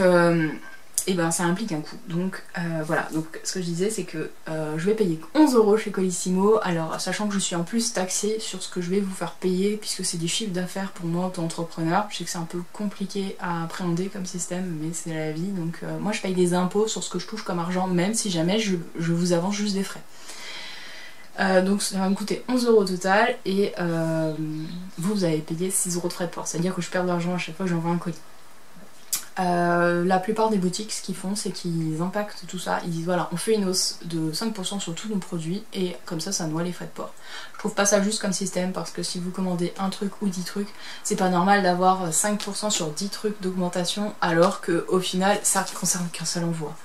ça implique un coût. Donc voilà, donc ce que je disais c'est que je vais payer 11 € chez Colissimo. Alors sachant que je suis en plus taxée sur ce que je vais vous faire payer puisque c'est des chiffres d'affaires pour moi auto-entrepreneur. Je sais que c'est un peu compliqué à appréhender comme système mais c'est la vie. Donc moi je paye des impôts sur ce que je touche comme argent même si jamais je vous avance juste des frais. Donc ça va me coûter 11 € au total et vous allez payer 6 € de frais de port. C'est à dire que je perds de l'argent à chaque fois que j'envoie un colis. La plupart des boutiques ce qu'ils font c'est qu'ils impactent tout ça, ils disent voilà on fait une hausse de 5% sur tous nos produits et comme ça noie les frais de port. Je trouve pas ça juste comme système parce que si vous commandez un truc ou 10 trucs c'est pas normal d'avoir 5% sur 10 trucs d'augmentation alors que au final ça ne concerne qu'un seul envoi.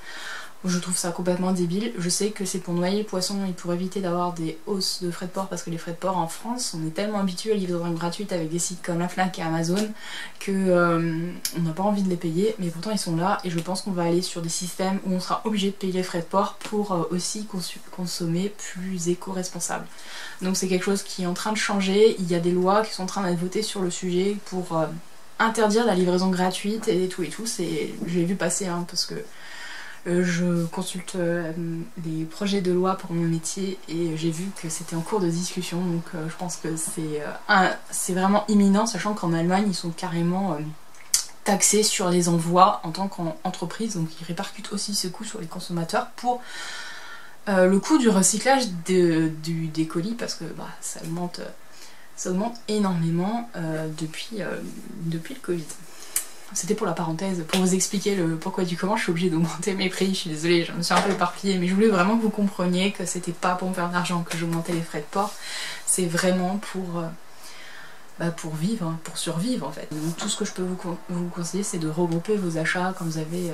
Je trouve ça complètement débile. Je sais que c'est pour noyer le poisson et pour éviter d'avoir des hausses de frais de port parce que les frais de port en France, on est tellement habitué à livraison gratuite avec des sites comme la Fnac et Amazon que on n'a pas envie de les payer, mais pourtant ils sont là et je pense qu'on va aller sur des systèmes où on sera obligé de payer les frais de port pour aussi consommer plus éco-responsable. Donc c'est quelque chose qui est en train de changer, il y a des lois qui sont en train d'être votées sur le sujet pour interdire la livraison gratuite et tout, j'ai vu passer parce que je consulte les projets de loi pour mon métier et j'ai vu que c'était en cours de discussion, donc je pense que c'est vraiment imminent, sachant qu'en Allemagne ils sont carrément taxés sur les envois en tant qu'entreprise, donc ils répercutent aussi ce coût sur les consommateurs pour le coût du recyclage des colis parce que ça augmente énormément depuis le Covid. C'était pour la parenthèse, pour vous expliquer le pourquoi du comment je suis obligée d'augmenter mes prix. Je suis désolée, je me suis un peu éparpillée, mais je voulais vraiment que vous compreniez que c'était pas pour me faire de l'argent que j'augmentais les frais de port, c'est vraiment pour vivre, hein, pour survivre en fait. Donc tout ce que je peux vous conseiller c'est de regrouper vos achats quand vous avez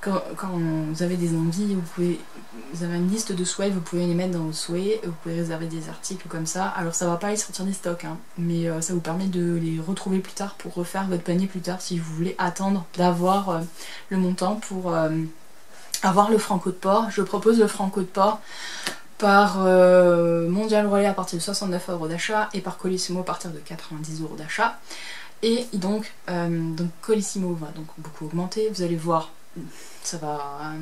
quand vous avez des envies, vous avez une liste de souhaits, vous pouvez les mettre dans vos souhaits, vous pouvez réserver des articles comme ça. Alors ça va pas aller sortir des stocks, hein, mais ça vous permet de les retrouver plus tard pour refaire votre panier plus tard si vous voulez attendre d'avoir le montant pour avoir le franco de port. Je propose le franco de port par Mondial Relais à partir de 69 € d'achat et par Colissimo à partir de 90 € d'achat. Et donc Colissimo va donc beaucoup augmenter, vous allez voir. Ça va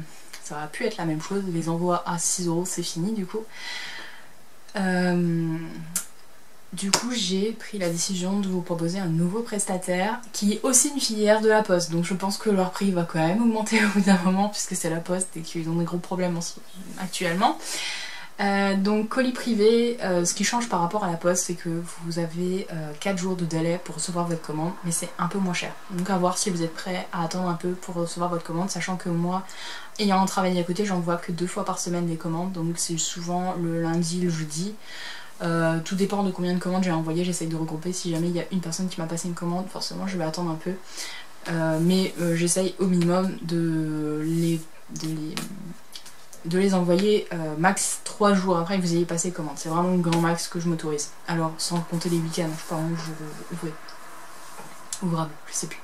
plus être la même chose, les envois à 6 € c'est fini du coup. Du coup j'ai pris la décision de vous proposer un nouveau prestataire qui est aussi une filière de la Poste, donc je pense que leur prix va quand même augmenter au bout d'un moment puisque c'est la Poste et qu'ils ont des gros problèmes actuellement. Donc colis privé, ce qui change par rapport à la Poste c'est que vous avez 4 jours de délai pour recevoir votre commande, mais c'est un peu moins cher, donc à voir si vous êtes prêt à attendre un peu pour recevoir votre commande, sachant que moi ayant travaillé à côté j'envoie que 2 fois par semaine des commandes, donc c'est souvent le lundi, le jeudi. Tout dépend de combien de commandes j'ai envoyé, j'essaye de regrouper. Si jamais il y a une personne qui m'a passé une commande, forcément je vais attendre un peu, mais j'essaye au minimum de les envoyer max 3 jours après que vous ayez passé commande. C'est vraiment le grand max que je m'autorise. Alors sans compter les week-ends, je sais pas où ouvrable, je sais plus.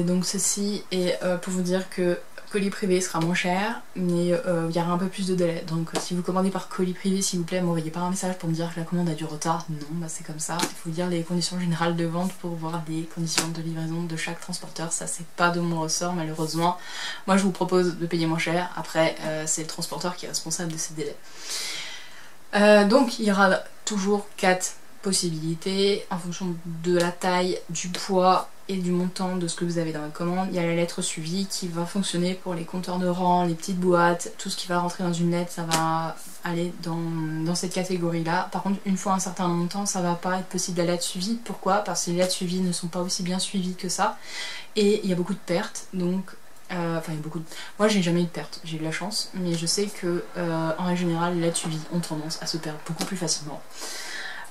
Donc ceci est pour vous dire que colis privé sera moins cher, mais il y aura un peu plus de délai. Donc si vous commandez par colis privé, s'il vous plaît, m'envoyez pas un message pour me dire que la commande a du retard. Non, c'est comme ça. Il faut lire les conditions générales de vente pour voir les conditions de livraison de chaque transporteur. Ça c'est pas de mon ressort malheureusement. Moi je vous propose de payer moins cher. Après c'est le transporteur qui est responsable de ces délais. Donc il y aura toujours 4 possibilités en fonction de la taille, du poids et du montant de ce que vous avez dans votre commande. Il y a la lettre suivie qui va fonctionner pour les compteurs de rang, les petites boîtes, tout ce qui va rentrer dans une lettre, ça va aller dans cette catégorie là. Par contre une fois un certain montant ça va pas être possible la lettre suivie. Pourquoi? Parce que les lettres suivies ne sont pas aussi bien suivies que ça et il y a beaucoup de pertes, donc enfin il y a beaucoup de... Moi j'ai jamais eu de pertes, j'ai eu de la chance, mais je sais que en règle générale les lettres suivies ont tendance à se perdre beaucoup plus facilement.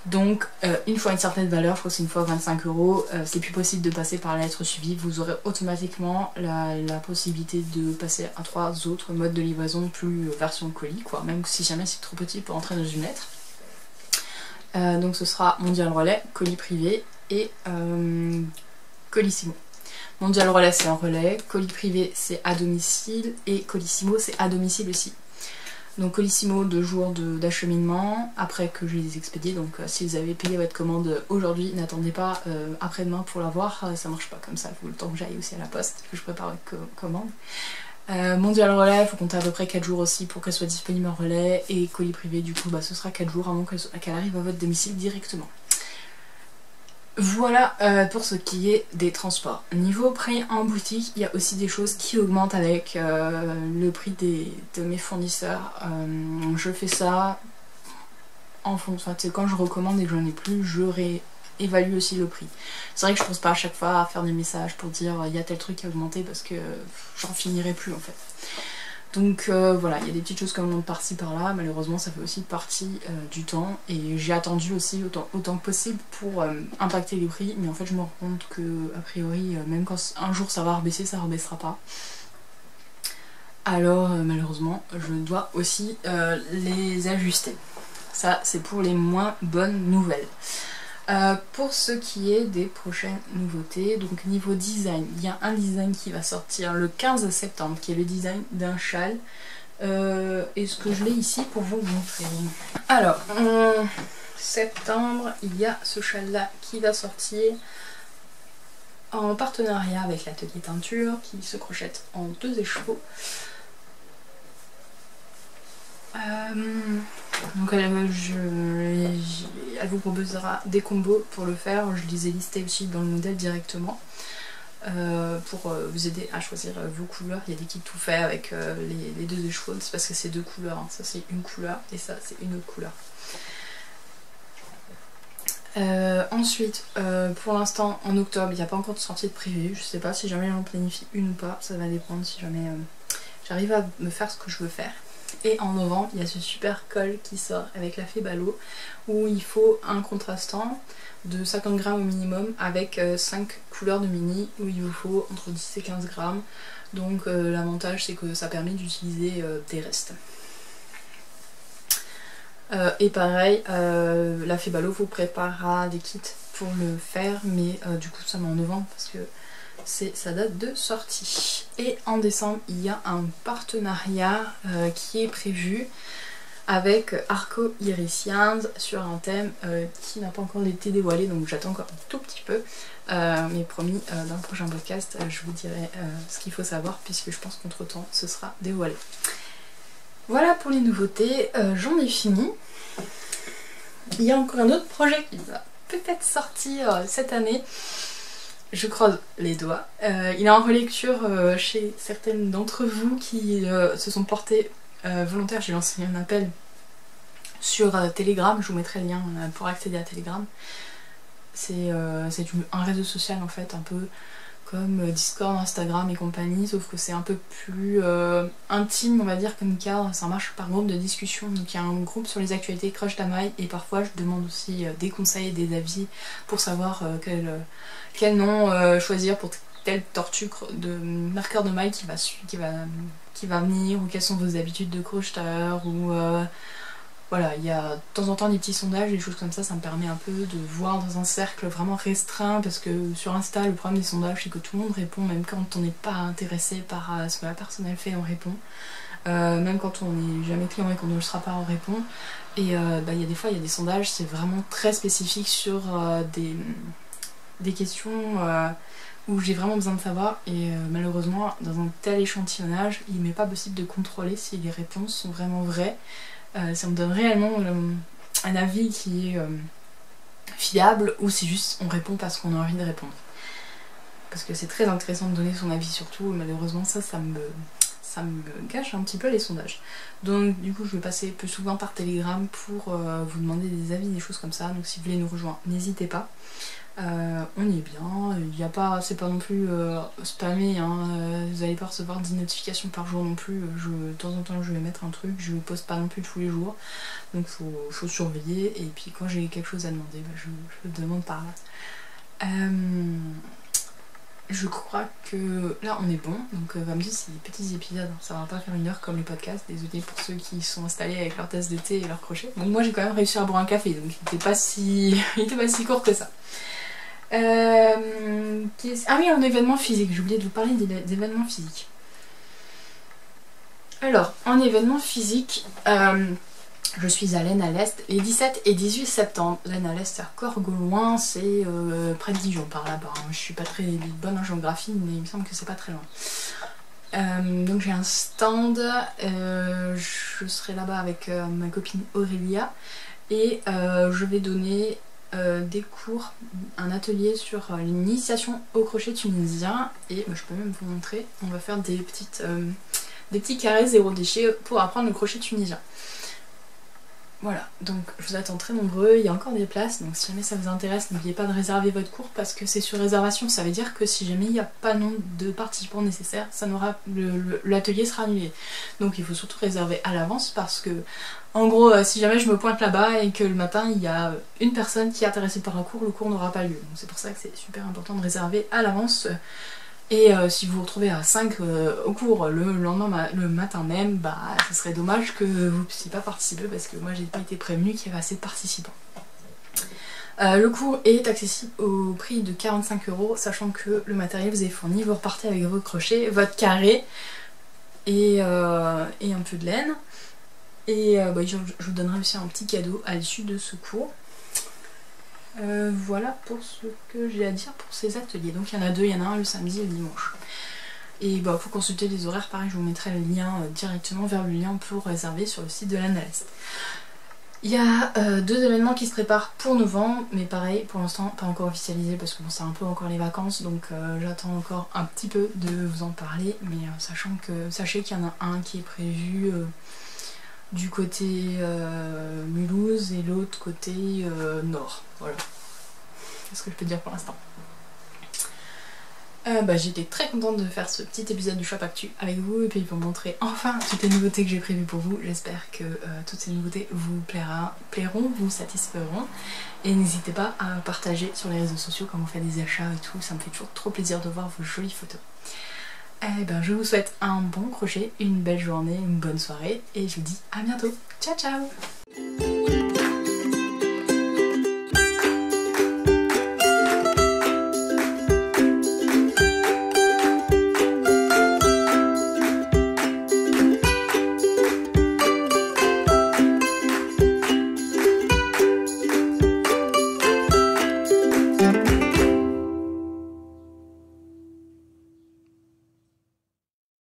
Donc une fois une certaine valeur, je crois que c'est une fois 25 €, c'est plus possible de passer par la lettre suivie. Vous aurez automatiquement la possibilité de passer à 3 autres modes de livraison, plus version colis quoi, même si jamais c'est trop petit pour entrer dans une lettre. Donc ce sera Mondial Relais, colis privé et Colissimo. Mondial Relais c'est un relais, colis privé c'est à domicile et Colissimo c'est à domicile aussi. Donc Colissimo 2 jours d'acheminement après que je les ai expédiés, donc si vous avez payé votre commande aujourd'hui, n'attendez pas après-demain pour l'avoir, ça marche pas comme ça, il faut le temps que j'aille aussi à la poste, que je prépare votre commande. Mondial Relais, il faut compter à peu près 4 jours aussi pour qu'elle soit disponible en relais, et colis privé du coup bah, ce sera 4 jours avant qu'elle arrive à votre domicile directement. Voilà pour ce qui est des transports. Niveau prix en boutique, il y a aussi des choses qui augmentent avec le prix de mes fournisseurs. Je fais ça en fonction, quand je recommande et que j'en ai plus, je réévalue aussi le prix. C'est vrai que je pense pas à chaque fois à faire des messages pour dire il y a tel truc qui a augmenté parce que j'en finirai plus en fait. Donc voilà, il y a des petites choses comme par-ci par-là, malheureusement ça fait aussi partie du temps, et j'ai attendu aussi autant que possible pour impacter les prix, mais en fait je me rends compte que a priori même quand un jour ça va rebaisser, ça rebaissera pas. Alors malheureusement je dois aussi les ajuster. Ça c'est pour les moins bonnes nouvelles. Pour ce qui est des prochaines nouveautés, donc niveau design, il y a un design qui va sortir le 15 septembre qui est le design d'un châle. Est-ce que je l'ai ici pour vous montrer? Alors, en septembre, il y a ce châle là qui va sortir en partenariat avec l'atelier teinture qui se crochette en 2 écheveaux. Donc elle vous proposera des combos pour le faire, je les ai listés aussi dans le modèle directement pour vous aider à choisir vos couleurs. Il y a des kits tout faits avec les 2 écheveaux, c'est parce que c'est 2 couleurs, hein. Ça c'est une couleur et ça c'est une autre couleur. Ensuite, pour l'instant en octobre il n'y a pas encore de sortie de prévu, je sais pas si jamais j'en planifie une ou pas, ça va dépendre si jamais j'arrive à me faire ce que je veux faire. Et en novembre, il y a ce super col qui sort avec la fée ballot où il faut un contrastant de 50 grammes au minimum avec 5 couleurs de mini où il vous faut entre 10 et 15 grammes. Donc l'avantage c'est que ça permet d'utiliser des restes. Et pareil, la fée ballot vous préparera des kits pour le faire, mais du coup ça met en novembre parce que c'est sa date de sortie. Et en décembre il y a un partenariat qui est prévu avec Arco Irisians sur un thème qui n'a pas encore été dévoilé, donc j'attends encore un tout petit peu, mais promis dans le prochain podcast je vous dirai ce qu'il faut savoir, puisque je pense qu'entre temps ce sera dévoilé. Voilà pour les nouveautés, j'en ai fini. Il y a encore un autre projet qui va peut-être sortir cette année. Je croise les doigts. Il est en relecture chez certaines d'entre vous qui se sont portés volontaires. J'ai lancé un appel sur Telegram, je vous mettrai le lien pour accéder à Telegram. C'est un réseau social en fait, un peu comme Discord, Instagram et compagnie, sauf que c'est un peu plus intime on va dire comme cadre, ça marche par groupe de discussion. Donc il y a un groupe sur les actualités Crush Tamaï, et parfois je demande aussi des conseils et des avis pour savoir quel nom choisir pour telle tortue de marqueur de maille qui va venir, ou quelles sont vos habitudes de crocheteur, ou voilà, il y a de temps en temps des petits sondages, des choses comme ça me permet un peu de voir dans un cercle vraiment restreint, parce que sur Insta le problème des sondages c'est que tout le monde répond, même quand on n'est pas intéressé par ce que la personne elle fait, on répond. Même quand on n'est jamais client et qu'on ne le sera pas, on répond. Et il y a des fois il y a des sondages, c'est vraiment très spécifique sur des questions où j'ai vraiment besoin de savoir, et malheureusement dans un tel échantillonnage il m'est pas possible de contrôler si les réponses sont vraiment vraies. Ça me donne réellement un avis qui est fiable, ou c'est juste on répond parce qu'on a envie de répondre. Parce que c'est très intéressant de donner son avis surtout, malheureusement ça me gâche un petit peu les sondages. Donc du coup je vais passer plus souvent par Telegram pour vous demander des avis, des choses comme ça. Donc si vous voulez nous rejoindre, n'hésitez pas. On y est bien, c'est pas non plus spammé, hein, vous allez pas recevoir 10 notifications par jour non plus, de temps en temps je vais mettre un truc, je poste pas non plus tous les jours, donc faut surveiller, et puis quand j'ai quelque chose à demander, bah, je le demande par là. Je crois que là on est bon, donc comme dit c'est des petits épisodes, hein, ça va pas faire 1 heure comme les podcasts, désolé pour ceux qui sont installés avec leur tasse de thé et leur crochet. Donc moi j'ai quand même réussi à boire un café, donc il était pas si court que ça. Ah oui, un événement physique, j'ai oublié de vous parler d'événements physiques. Alors, en événement physique, je suis à l'Aisne à l'Est les 17 et 18 septembre. L'Aisne à l'Est c'est encore loin, c'est près de Dijon par là-bas. Je suis pas très bonne en géographie, mais il me semble que c'est pas très loin. Donc j'ai un stand, je serai là-bas avec ma copine Aurélia et je vais donner des cours, un atelier sur l'initiation au crochet tunisien et je peux même vous montrer, on va faire des petits carrés 0 déchet pour apprendre le crochet tunisien. Voilà, donc je vous attends très nombreux, il y a encore des places, donc si jamais ça vous intéresse, n'oubliez pas de réserver votre cours parce que c'est sur réservation, ça veut dire que si jamais il n'y a pas nombre de participants nécessaires, l'atelier sera annulé. Donc il faut surtout réserver à l'avance parce que, en gros, si jamais je me pointe là-bas et que le matin il y a une personne qui est intéressée par un cours, le cours n'aura pas lieu. Donc c'est pour ça que c'est super important de réserver à l'avance. Et si vous vous retrouvez à 5 au cours le lendemain, le matin même, bah ce serait dommage que vous ne puissiez pas participer parce que moi j'ai pas été prévenue qu'il y avait assez de participants. Le cours est accessible au prix de 45 €, sachant que le matériel vous est fourni, vous repartez avec vos crochets, votre carré et un peu de laine. Et je vous donnerai aussi un petit cadeau à l'issue de ce cours. Voilà pour ce que j'ai à dire pour ces ateliers. Donc il y en a 2, il y en a un le samedi et le dimanche. Et pour consulter les horaires, pareil, je vous mettrai le lien directement vers le lien pour réserver sur le site de l'Aisne à l'Est. Il y a 2 événements qui se préparent pour novembre, mais pareil, pour l'instant pas encore officialisé parce que bon, c'est un peu encore les vacances, donc j'attends encore un petit peu de vous en parler, mais sachez qu'il y en a un qui est prévu du côté Mulhouse et l'autre côté nord. Voilà. C'est ce que je peux dire pour l'instant. J'étais très contente de faire ce petit épisode du Shop Actu avec vous et puis pour montrer enfin toutes les nouveautés que j'ai prévues pour vous. J'espère que toutes ces nouveautés vous plairont, vous satisferont. Et n'hésitez pas à partager sur les réseaux sociaux quand vous faites des achats et tout. Ça me fait toujours trop plaisir de voir vos jolies photos. Je vous souhaite un bon crochet, une belle journée, une bonne soirée et je vous dis à bientôt. Ciao ciao!